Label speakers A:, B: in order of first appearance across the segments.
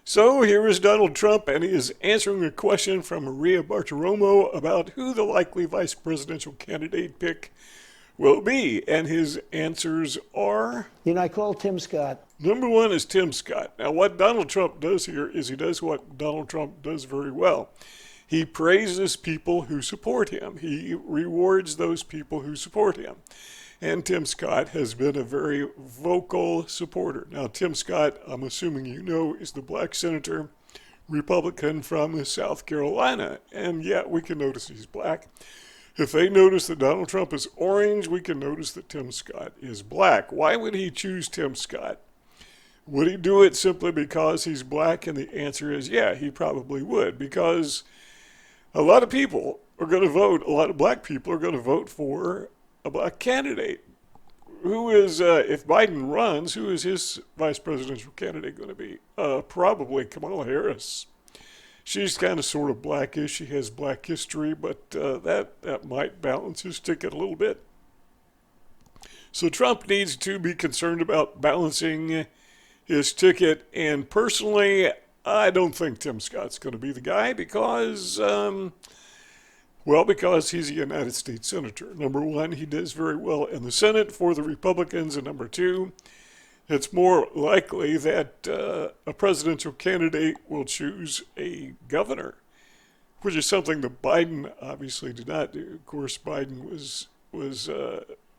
A: So here is Donald Trump, and he is answering a question from Maria Bartiromo about who the likely vice presidential candidate pick will be. And his answers are
B: I called Tim Scott.
A: number one is Tim Scott. Now, what Donald Trump does here is he does what Donald Trump does very well. He praises people who support him, he rewards those people who support him. And Tim Scott has been a very vocal supporter. Now, Tim Scott, I'm assuming you know, is the black senator, Republican from South Carolina. And yet we can notice he's black. If they notice that Donald Trump is orange, we can notice that Tim Scott is black. Why would he choose Tim Scott? Would he do it simply because he's black? And the answer is yeah, he probably would, because a lot of people are going to vote, a lot of black people are going to vote for a black candidate. Who is, if Biden runs, who is his vice presidential candidate going to be? Probably Kamala Harris. She's kind of sort of blackish. She has black history, but that might balance his ticket a little bit. So Trump needs to be concerned about balancing his ticket. And personally, I don't think Tim Scott's going to be the guy because because he's a United States Senator. Number one, he does very well in the Senate for the Republicans. And number two, it's more likely that a presidential candidate will choose a governor, which is something that Biden obviously did not do. Of course, Biden was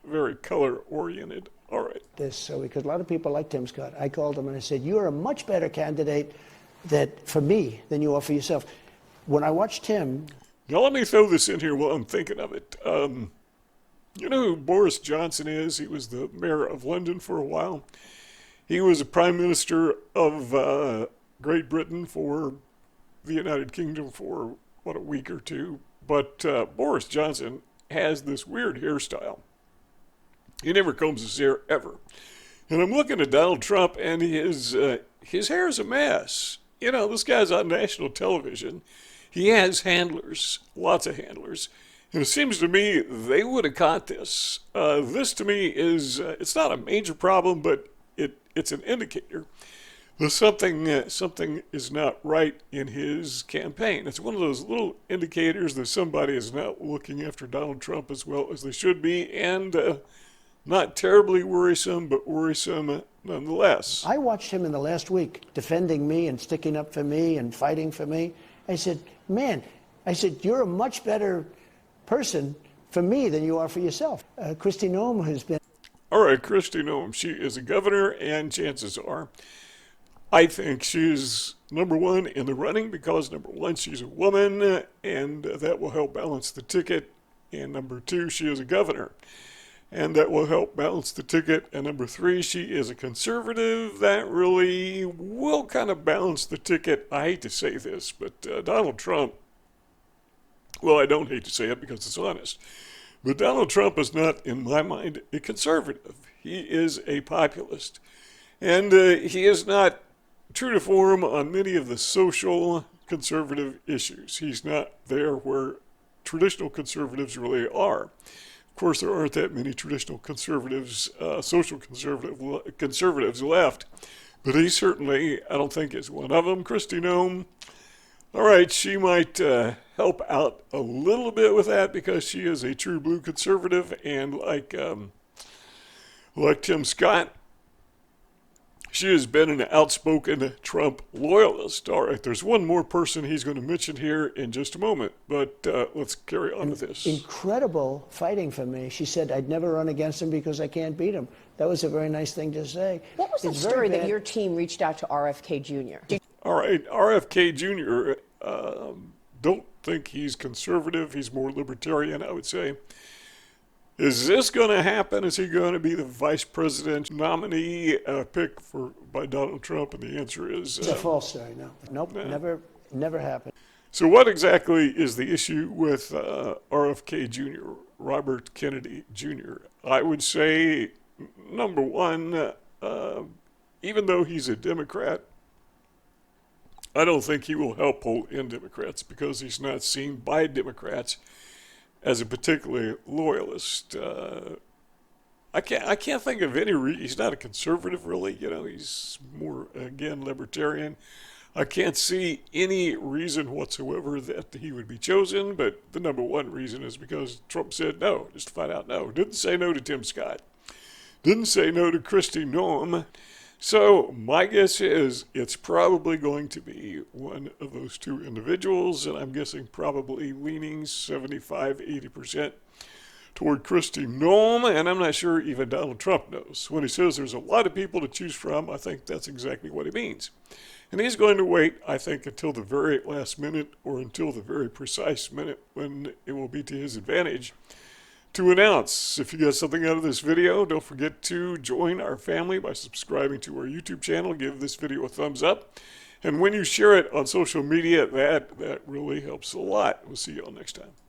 A: very color-oriented. All right.
B: Because a lot of people like Tim Scott. I called him and I said, "You're a much better candidate for me than you are for yourself." When I watched Tim...
A: Now, let me throw this in here while I'm thinking of it. You know who Boris Johnson is? He was the mayor of London for a while. He was a prime minister of Great Britain for the United Kingdom for, a week or two. But Boris Johnson has this weird hairstyle. He never combs his hair, ever. And I'm looking at Donald Trump, and his hair is a mess. This guy's on national television. He has handlers, lots of handlers. And it seems to me they would have caught this. This to me is, it's not a major problem, but it's an indicator that something is not right in his campaign. It's one of those little indicators that somebody is not looking after Donald Trump as well as they should be, and not terribly worrisome, but worrisome nonetheless.
B: I watched him in the last week defending me and sticking up for me and fighting for me. I said, man, you're a much better person for me than you are for yourself. Kristi Noem has been...
A: All right, Kristi Noem, she is a governor, and chances are, I think she's number one in the running because, number one, she's a woman, and that will help balance the ticket. And number two, she is a governor, and that will help balance the ticket. And number three, she is a conservative. That really will kind of balance the ticket. I hate to say this, but Donald Trump, well, I don't hate to say it because it's honest, but Donald Trump is not, in my mind, a conservative. He is a populist. And he is not true to form on many of the social conservative issues. He's not there where traditional conservatives really are. Of course, there aren't that many traditional conservatives, social conservatives left, but he certainly, I don't think, is one of them. Kristi Noem, all right, she might help out a little bit with that because she is a true blue conservative, and like Tim Scott, she has been an outspoken Trump loyalist. All right, there's one more person he's going to mention here in just a moment, but let's carry on with this.
B: Incredible fighting for me. She said, I'd never run against him because I can't beat him. That was a very nice thing to say.
C: What was the story that your team reached out to RFK Jr.?
A: All right, RFK Jr., don't think he's conservative. He's more libertarian, I would say. Is this going to happen? Is he going to be the vice president nominee pick by Donald Trump? And the answer is...
B: it's a false story, no. Nope, never happened.
A: So what exactly is the issue with RFK Jr., Robert Kennedy Jr.? I would say, number one, even though he's a Democrat, I don't think he will help pull in Democrats because he's not seen by Democrats as a particularly loyalist. I can't think of any he's not a conservative really, he's more, again, libertarian. I can't see any reason whatsoever that he would be chosen, but the number one reason is because Trump said no, just flat out no. Didn't say no to Tim Scott. Didn't say no to Kristi Noem. So my guess is it's probably going to be one of those two individuals, and I'm guessing probably leaning 75-80% toward Kristi Noem, and I'm not sure even Donald Trump knows. When he says there's a lot of people to choose from, I think that's exactly what he means. And he's going to wait, I think, until the very last minute or until the very precise minute when it will be to his advantage to announce. If you got something out of this video, don't forget to join our family by subscribing to our YouTube channel. Give this video a thumbs up. And when you share it on social media, that really helps a lot. We'll see you all next time.